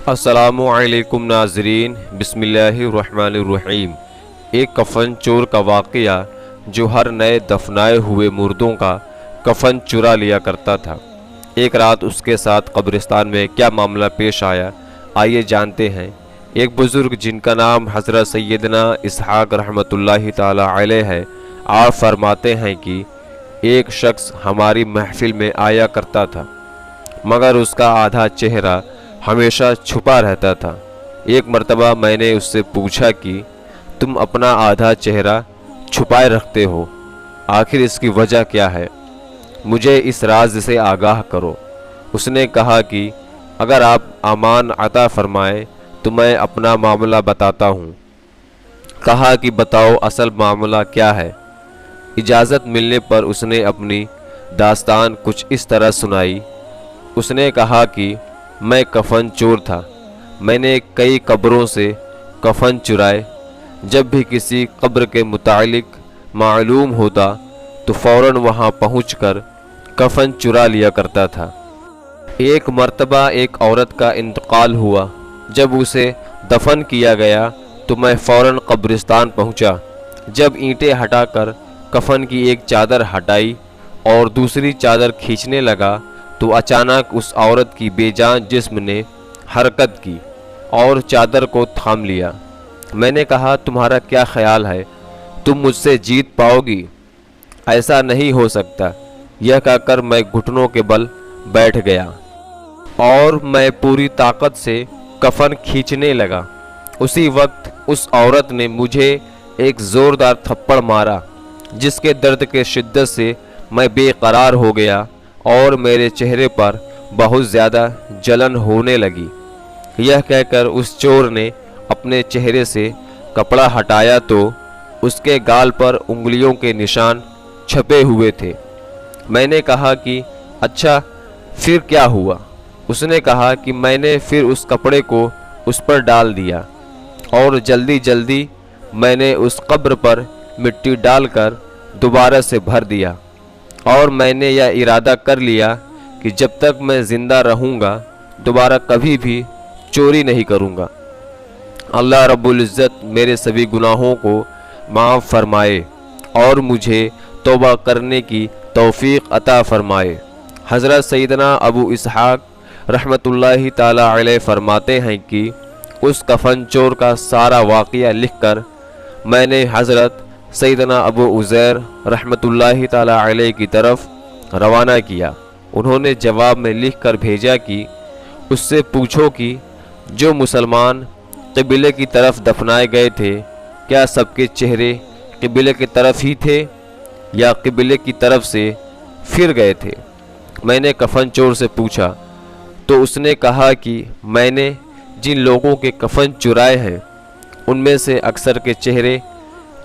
السلام علیکم ناظرین، بسم اللہ الرحمن الرحیم۔ ایک کفن چور کا واقعہ جو ہر نئے دفنائے ہوئے مردوں کا کفن چرا لیا کرتا تھا۔ ایک رات اس کے ساتھ قبرستان میں کیا معاملہ پیش آیا، آئیے جانتے ہیں۔ ایک بزرگ جن کا نام حضرت سیدنا اسحاق رحمۃ اللہ تعالی علیہ ہے، آپ فرماتے ہیں کہ ایک شخص ہماری محفل میں آیا کرتا تھا، مگر اس کا آدھا چہرہ ہمیشہ چھپا رہتا تھا۔ ایک مرتبہ میں نے اس سے پوچھا کہ تم اپنا آدھا چہرہ چھپائے رکھتے ہو، آخر اس کی وجہ کیا ہے؟ مجھے اس راز سے آگاہ کرو۔ اس نے کہا کہ اگر آپ امان عطا فرمائیں تو میں اپنا معاملہ بتاتا ہوں۔ کہا کہ بتاؤ اصل معاملہ کیا ہے؟ اجازت ملنے پر اس نے اپنی داستان کچھ اس طرح سنائی۔ اس نے کہا کہ میں کفن چور تھا، میں نے کئی قبروں سے کفن چرائے۔ جب بھی کسی قبر کے متعلق معلوم ہوتا تو فوراً وہاں پہنچ کر کفن چرا لیا کرتا تھا۔ ایک مرتبہ ایک عورت کا انتقال ہوا، جب اسے دفن کیا گیا تو میں فوراً قبرستان پہنچا۔ جب اینٹیں ہٹا کر کفن کی ایک چادر ہٹائی اور دوسری چادر کھینچنے لگا تو اچانک اس عورت کی بے جان جسم نے حرکت کی اور چادر کو تھام لیا۔ میں نے کہا تمہارا کیا خیال ہے، تم مجھ سے جیت پاؤ گی؟ ایسا نہیں ہو سکتا، یہ کہہ کر میں گھٹنوں کے بل بیٹھ گیا اور میں پوری طاقت سے کفن کھینچنے لگا۔ اسی وقت اس عورت نے مجھے ایک زوردار تھپڑ مارا، جس کے درد کے شدت سے میں بے قرار ہو گیا اور میرے چہرے پر بہت زیادہ جلن ہونے لگی۔ یہ کہہ کر اس چور نے اپنے چہرے سے کپڑا ہٹایا تو اس کے گال پر انگلیوں کے نشان چھپے ہوئے تھے۔ میں نے کہا کہ اچھا پھر کیا ہوا؟ اس نے کہا کہ میں نے پھر اس کپڑے کو اس پر ڈال دیا اور جلدی جلدی میں نے اس قبر پر مٹی ڈال کر دوبارہ سے بھر دیا، اور میں نے یہ ارادہ کر لیا کہ جب تک میں زندہ رہوں گا دوبارہ کبھی بھی چوری نہیں کروں گا۔ اللہ رب العزت میرے سبھی گناہوں کو معاف فرمائے اور مجھے توبہ کرنے کی توفیق عطا فرمائے۔ حضرت سیدنا ابو اسحاق رحمۃ اللہ تعالی علیہ فرماتے ہیں کہ اس کفن چور کا سارا واقعہ لکھ کر میں نے حضرت سیدنا ابو عزیر رحمۃ اللہ تعالی علیہ کی طرف روانہ کیا۔ انہوں نے جواب میں لکھ کر بھیجا کہ اس سے پوچھو کہ جو مسلمان قبلے کی طرف دفنائے گئے تھے، کیا سب کے چہرے قبلے کی طرف ہی تھے یا قبلے کی طرف سے پھر گئے تھے؟ میں نے کفن چور سے پوچھا تو اس نے کہا کہ میں نے جن لوگوں کے کفن چرائے ہیں ان میں سے اکثر کے چہرے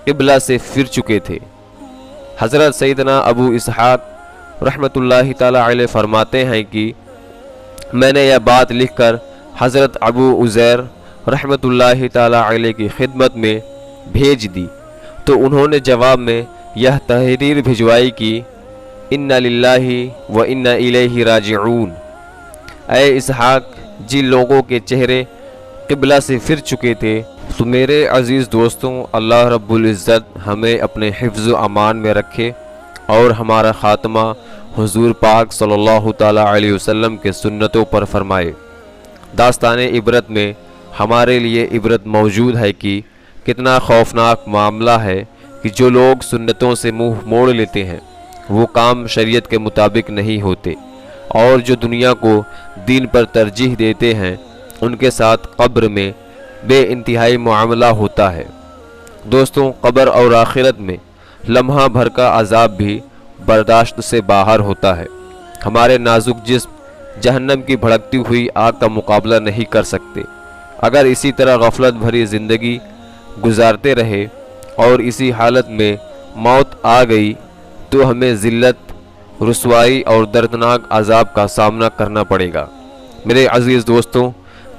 قبلہ سے پھر چکے تھے۔ حضرت سیدنا ابو اسحاق رحمۃ اللہ تعالی علیہ فرماتے ہیں کہ میں نے یہ بات لکھ کر حضرت ابو عزیر رحمۃ اللہ تعالی علیہ کی خدمت میں بھیج دی تو انہوں نے جواب میں یہ تحریر بھجوائی کہ انا للہ و انا الیہ راجعون۔ اے اسحاق، جن لوگوں کے چہرے قبلہ سے پھر چکے تھے، تو میرے عزیز دوستوں، اللہ رب العزت ہمیں اپنے حفظ و امان میں رکھے اور ہمارا خاتمہ حضور پاک صلی اللہ تعالی علیہ وسلم کے سنتوں پر فرمائے۔ داستان عبرت میں ہمارے لیے عبرت موجود ہے کہ کتنا خوفناک معاملہ ہے کہ جو لوگ سنتوں سے منہ موڑ لیتے ہیں وہ کام شریعت کے مطابق نہیں ہوتے، اور جو دنیا کو دین پر ترجیح دیتے ہیں ان کے ساتھ قبر میں بے انتہائی معاملہ ہوتا ہے۔ دوستوں، قبر اور آخرت میں لمحہ بھر کا عذاب بھی برداشت سے باہر ہوتا ہے۔ ہمارے نازک جسم جہنم کی بھڑکتی ہوئی آگ کا مقابلہ نہیں کر سکتے۔ اگر اسی طرح غفلت بھری زندگی گزارتے رہے اور اسی حالت میں موت آ گئی تو ہمیں ذلت، رسوائی اور دردناک عذاب کا سامنا کرنا پڑے گا۔ میرے عزیز دوستوں،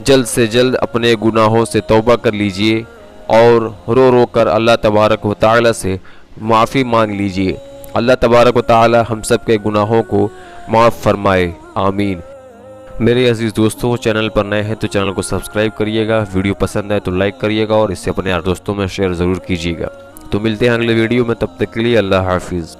جلد سے جلد اپنے گناہوں سے توبہ کر لیجئے اور رو رو کر اللہ تبارک و تعالی سے معافی مانگ لیجئے۔ اللہ تبارک و تعالی ہم سب کے گناہوں کو معاف فرمائے، آمین۔ میرے عزیز دوستوں، چینل پر نئے ہیں تو چینل کو سبسکرائب کریے گا، ویڈیو پسند ہے تو لائک کریے گا اور اسے اپنے یار دوستوں میں شیئر ضرور کیجیے گا۔ تو ملتے ہیں اگلے ویڈیو میں، تب تک کے لیے اللہ حافظ۔